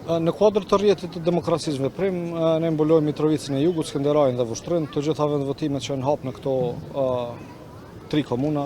Në kuadër të rrjetit të demokracisë veprim, ne mbulojmë Mitrovicën e Jugut, Skënderajin dhe Vushtrrin. Të gjitha vendvotimet që janë hapë në këto 3 komuna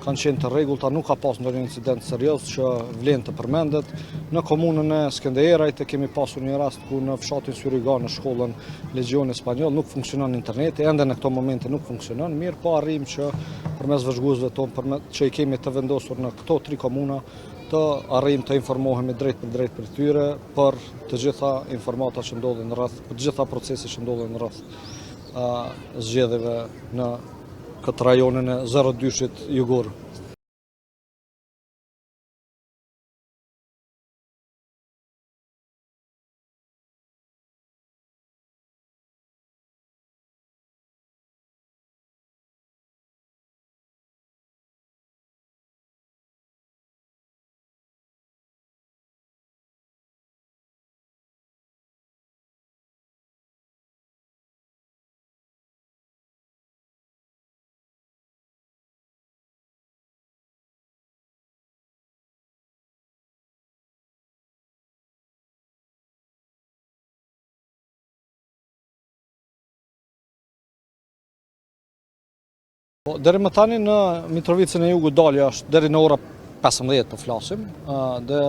kanë qenë të rregullta, nuk ka pas ndonjë incident serioz që vlen të përmendet. Në komunën e Skënderajit kemi pasur një rast ku në fshatin Syriga në shkollën Legjioni Spanjoll nuk funksionon interneti, ende në këto momente nuk funksionon, mirë po arrijmë që përmes vëzhguesve tonë që i kemi të vendosur në këto 3 komuna të arrijmë të informohemi drejt për tyre për të gjitha informatat që ndodhin rreth, për të gjitha proceset që ndodhin rreth zgjedhjeve në këtë rajonin e 02-shit jugor. Deri më tani në Mitrovicën e Jugut dalja është deri në ora 15 po flasim, dhe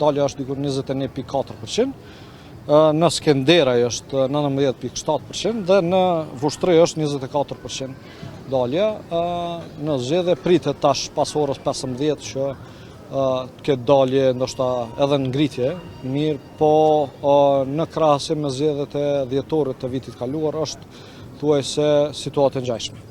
dalja është diku 21.4%, në Skënderaj është 19.7% dhe në Vushtri është 24% dalja. Në zgjedhje pritet tash pas orës 15 që të ketë dalje ndoshta edhe ngritje, mirë, po në krahasim me zgjedhjet e dhjetorit të vitit kaluar është thuajse situatë e ngjashme.